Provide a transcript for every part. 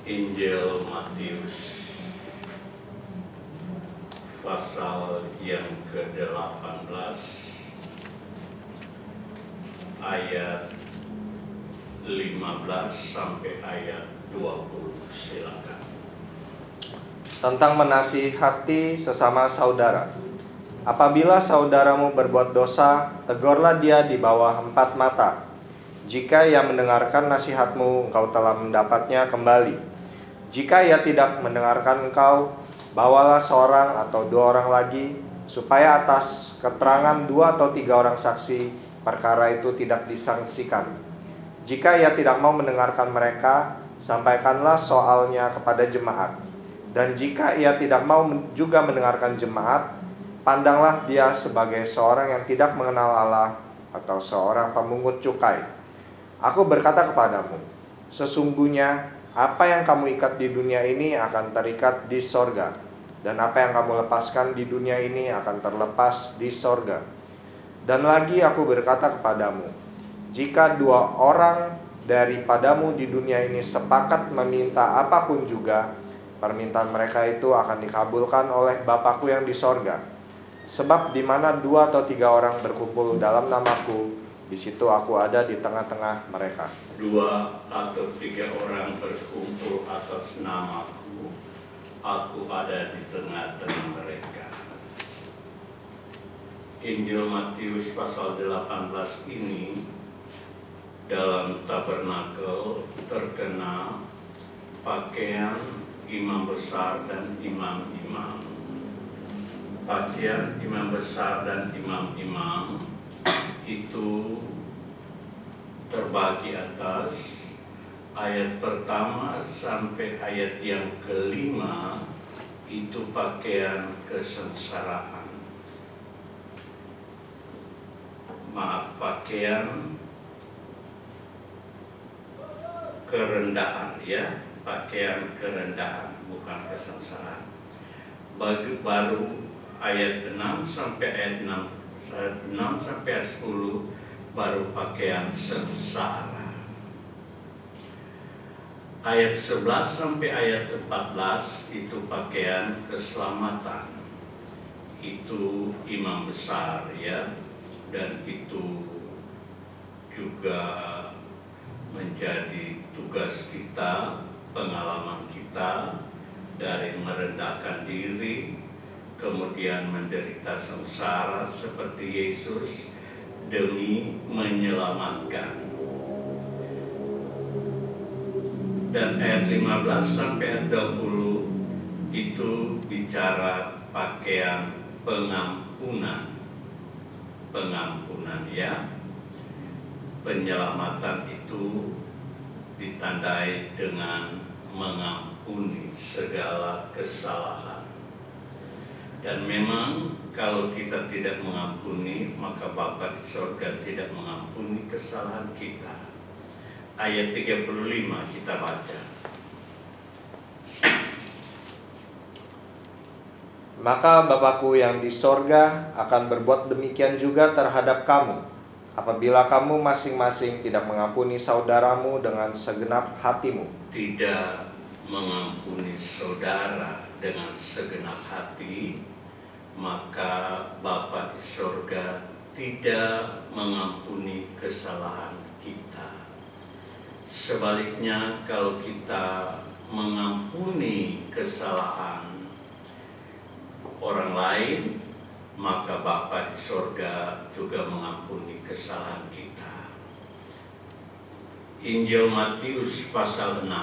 Injil Matius pasal yang ke-18 ayat 15 sampai ayat 20. Silakan. Tentang menasihati sesama saudara. Apabila saudaramu berbuat dosa, tegurlah dia di bawah 4 mata. Jika ia mendengarkan nasihatmu, engkau telah mendapatnya kembali. Jika ia tidak mendengarkan engkau, bawalah seorang atau 2 orang lagi, supaya atas keterangan 2 atau 3 orang saksi, perkara itu tidak disangsikan. Jika ia tidak mau mendengarkan mereka, sampaikanlah soalnya kepada jemaat. Dan jika ia tidak mau juga mendengarkan jemaat, pandanglah dia sebagai seorang yang tidak mengenal Allah atau seorang pemungut cukai. Aku berkata kepadamu, sesungguhnya apa yang kamu ikat di dunia ini akan terikat di sorga, dan apa yang kamu lepaskan di dunia ini akan terlepas di sorga. Dan lagi aku berkata kepadamu, jika 2 orang daripadamu di dunia ini sepakat meminta apapun juga, permintaan mereka itu akan dikabulkan oleh Bapa-Ku yang di sorga. Sebab di mana 2 atau 3 orang berkumpul dalam nama-Ku, di situ aku ada di tengah-tengah mereka. 2 atau 3 orang berkumpul atas nama-Ku, aku ada di tengah-tengah mereka. Injil Matius pasal 18 ini dalam tabernakel terkena pakaian imam besar dan imam-imam. Pakaian imam besar dan imam-imam itu terbagi atas ayat pertama sampai ayat yang ke-5 itu pakaian kesengsaraan. Pakaian kerendahan, ya, pakaian kerendahan, bukan kesengsaraan. Baru ayat 6 sampai ayat 6 sampai ayat 10 baru pakaian sengsara. Ayat 11 sampai ayat 14 itu pakaian keselamatan. Itu imam besar, ya, dan itu juga menjadi tugas kita, pengalaman kita dari merendahkan diri, kemudian menderita sengsara seperti Yesus demi menyelamatkan. Dan ayat 15 sampai ayat 20 itu bicara pakaian pengampunan. Pengampunan, ya. Penyelamatan itu ditandai dengan mengampuni segala kesalahan. Dan memang kalau kita tidak mengampuni, maka Bapa di surga tidak mengampuni kesalahan kita. Ayat 35 kita baca. Maka Bapa-Ku yang di sorga akan berbuat demikian juga terhadap kamu, apabila kamu masing-masing tidak mengampuni saudaramu dengan segenap hatimu. Tidak mengampuni saudara dengan segenap hati, maka Bapa di sorga tidak mengampuni kesalahan kita. Sebaliknya, kalau kita mengampuni kesalahan orang lain, maka Bapa di sorga juga mengampuni kesalahan kita. Injil Matius pasal 6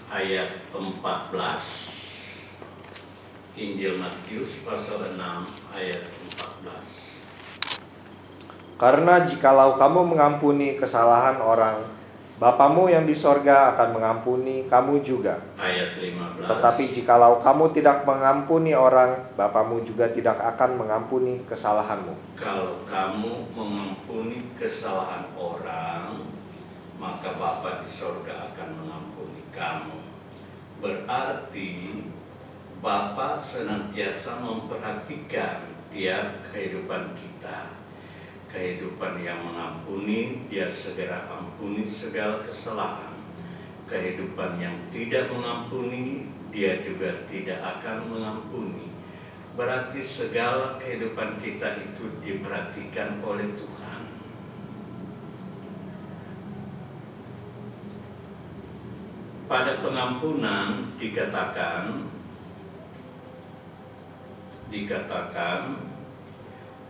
ayat 14. Injil Matius pasal 6 ayat 14. Karena jikalau kamu mengampuni kesalahan orang, Bapamu yang di sorga akan mengampuni kamu juga. Ayat 15. Tetapi jikalau kamu tidak mengampuni orang, Bapamu juga tidak akan mengampuni kesalahanmu. Kalau kamu mengampuni kesalahan orang, maka Bapa di sorga akan mengampuni kamu. Berarti Bapa senantiasa memperhatikan tiap kehidupan kita. Kehidupan yang mengampuni, Dia segera ampuni segala kesalahan. kehidupan yang tidak mengampuni, Dia juga tidak akan mengampuni. Berarti segala kehidupan kita itu diperhatikan oleh Tuhan. Pada pengampunan dikatakan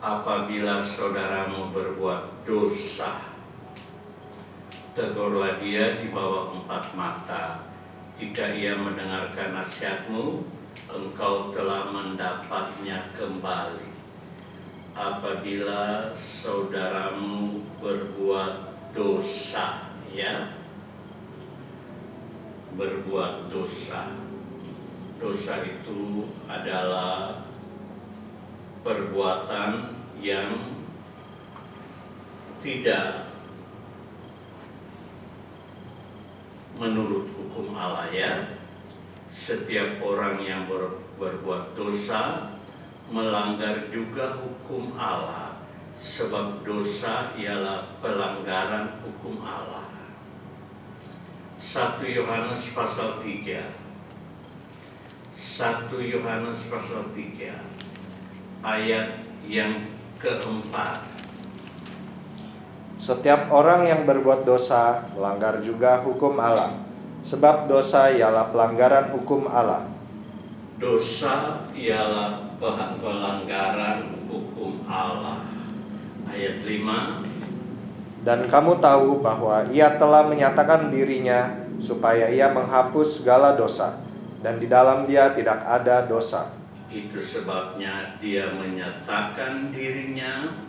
apabila saudaramu berbuat dosa, tegurlah dia di bawah 4 mata. Jika ia mendengarkan nasihatmu, engkau telah mendapatnya kembali. Apabila saudaramu berbuat dosa, berbuat dosa. Dosa itu adalah perbuatan yang tidak menurut hukum Allah, Setiap orang yang berbuat dosa melanggar juga hukum Allah, sebab dosa ialah pelanggaran hukum Allah. 1 Yohanes pasal 3 ayat yang keempat. Setiap orang yang berbuat dosa melanggar juga hukum Allah, sebab dosa ialah pelanggaran hukum Allah. Dosa ialah pelanggaran hukum Allah. Ayat 5. Dan kamu tahu bahwa ia telah menyatakan dirinya supaya ia menghapus segala dosa, dan di dalam dia tidak ada dosa. Itu sebabnya dia menyatakan dirinya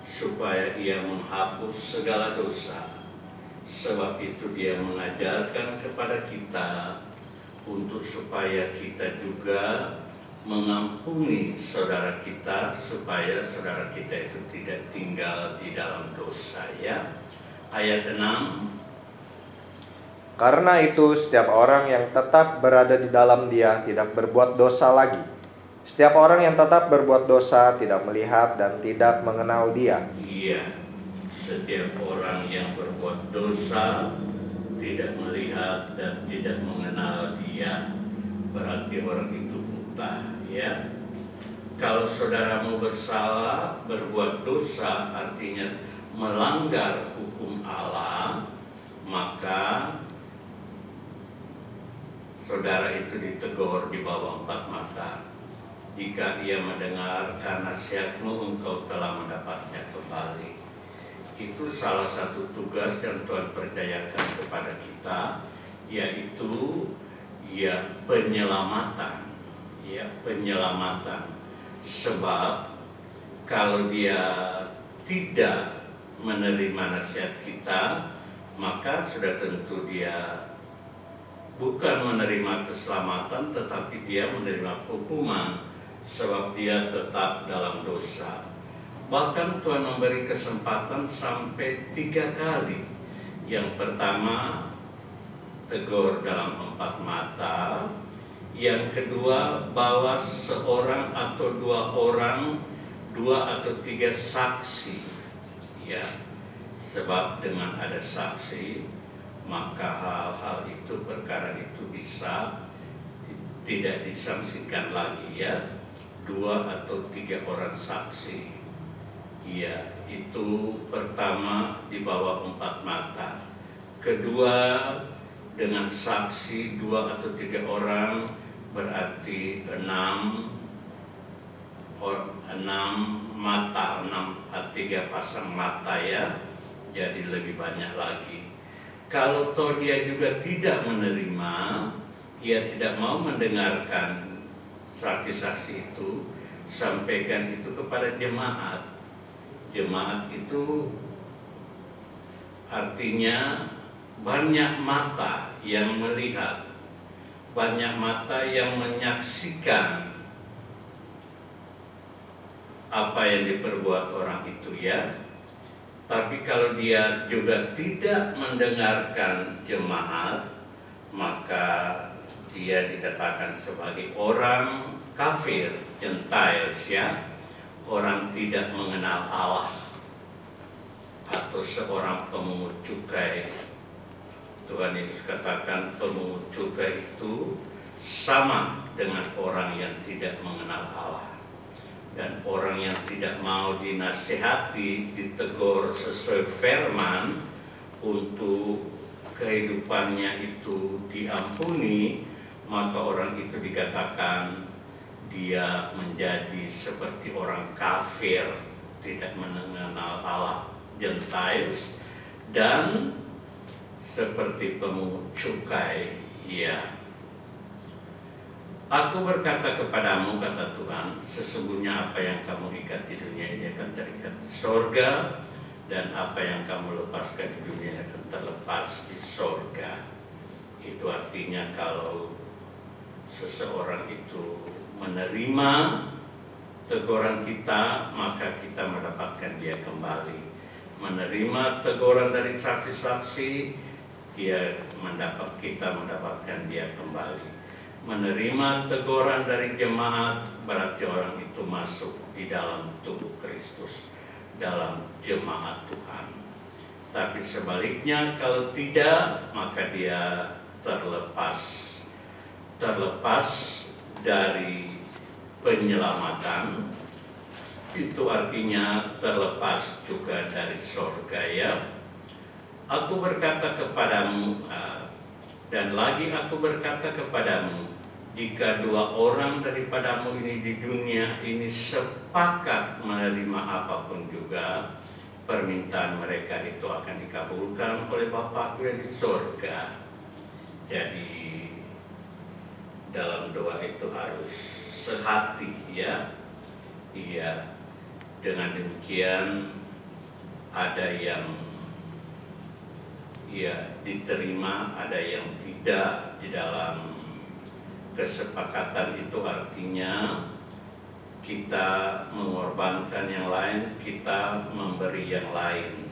supaya ia menghapus segala dosa. Sebab itu dia mengajarkan kepada kita untuk supaya kita juga mengampuni saudara kita, supaya saudara kita itu tidak tinggal di dalam dosa, Ayat 6. Karena itu setiap orang yang tetap berada di dalam dia tidak berbuat dosa lagi. Setiap orang yang tetap berbuat dosa tidak melihat dan tidak mengenal dia. Iya, setiap orang yang berbuat dosa tidak melihat dan tidak mengenal dia, berarti orang itu buta, Kalau saudaramu bersalah, berbuat dosa, artinya melanggar hukum Allah, maka saudara itu ditegur di bawah 4 mata. Jika ia mendengarkan nasihatmu, engkau telah mendapatnya kembali. Itu salah satu tugas yang Tuhan percayakan kepada kita, yaitu penyelamatan. Penyelamatan. Sebab kalau dia tidak menerima nasihat kita, maka sudah tentu dia bukan menerima keselamatan, tetapi dia menerima hukuman, sebab dia tetap dalam dosa. Bahkan Tuhan memberi kesempatan sampai 3 kali. Yang pertama, tegur dalam 4 mata. Yang kedua, bawa seorang atau 2 orang, 2 atau 3 saksi. Sebab dengan ada saksi, maka hal-hal itu, perkara itu bisa tidak disangsikan lagi, 2 atau 3 orang saksi. Itu pertama di bawah 4 mata. Kedua, dengan saksi 2 atau 3 orang, berarti 6 mata, 3 pasang mata, jadi lebih banyak lagi. Kalau toh dia juga tidak menerima, ia tidak mau mendengarkan saksi-saksi itu, sampaikan itu kepada jemaat. Jemaat itu artinya banyak mata yang melihat, banyak mata yang menyaksikan apa yang diperbuat orang itu, Tapi kalau dia juga tidak mendengarkan jemaat, maka dia dikatakan sebagai orang kafir, Gentiles, orang tidak mengenal Allah, atau seorang pemungut cukai Tuhan Yesus katakan pemungut cukai itu sama dengan orang yang tidak mengenal Allah. Dan orang yang tidak mau dinasihati, ditegur sesuai firman untuk kehidupannya itu diampuni, maka orang itu dikatakan dia menjadi seperti orang kafir, tidak mengenal Allah, Gentiles, dan seperti pemungut cukai. Ya, aku berkata kepadamu, kata Tuhan, sesungguhnya apa yang kamu ikat di dunia ini akan terikat di sorga, dan apa yang kamu lepaskan di dunia ini akan terlepas di sorga. Itu artinya kalau seseorang itu menerima teguran kita, maka kita mendapatkan dia kembali. Menerima teguran dari saksi-saksi, kita mendapatkan dia kembali. Menerima teguran dari jemaat, berarti orang itu masuk di dalam tubuh Kristus, dalam jemaat Tuhan. Tapi sebaliknya kalau tidak, maka dia terlepas dari penyelamatan. Itu artinya terlepas juga dari sorga. Ya, aku berkata kepadamu, dan lagi aku berkata kepadamu, jika dua orang daripadamu ini di dunia ini sepakat menerima apapun juga, permintaan mereka itu akan dikabulkan oleh Bapa yang di sorga. Jadi dalam doa itu harus sehati, ya. Iya. Dengan demikian ada yang diterima, ada yang tidak di dalam kesepakatan. Itu artinya kita mengorbankan yang lain, kita memberi yang lain.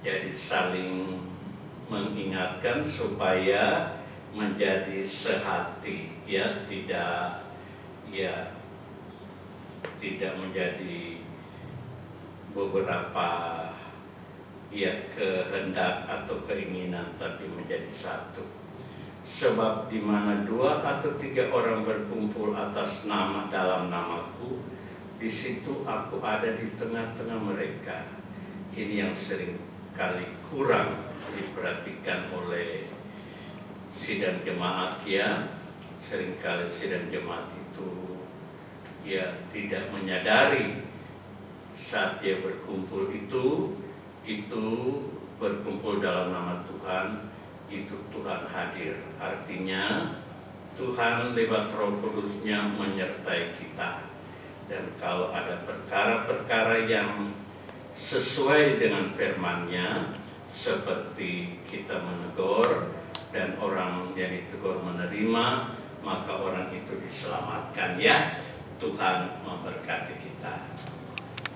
Jadi saling mengingatkan supaya menjadi sehati, ya, tidak menjadi beberapa kehendak atau keinginan, tapi menjadi satu. Sebab di mana 2 atau 3 orang berkumpul atas nama dalam namaku, di situ aku ada di tengah-tengah mereka. Ini yang sering kali kurang diperhatikan oleh sidang jemaat, ya. Seringkali sidang jemaat itu tidak menyadari saat dia berkumpul itu berkumpul dalam nama Tuhan, itu Tuhan hadir. Artinya Tuhan lewat Roh Kudus-Nya menyertai kita. Dan kalau ada perkara-perkara yang sesuai dengan firman-Nya, seperti kita menegur dan orang yang ditegur menerima, maka orang itu diselamatkan, ya. Tuhan memberkati kita.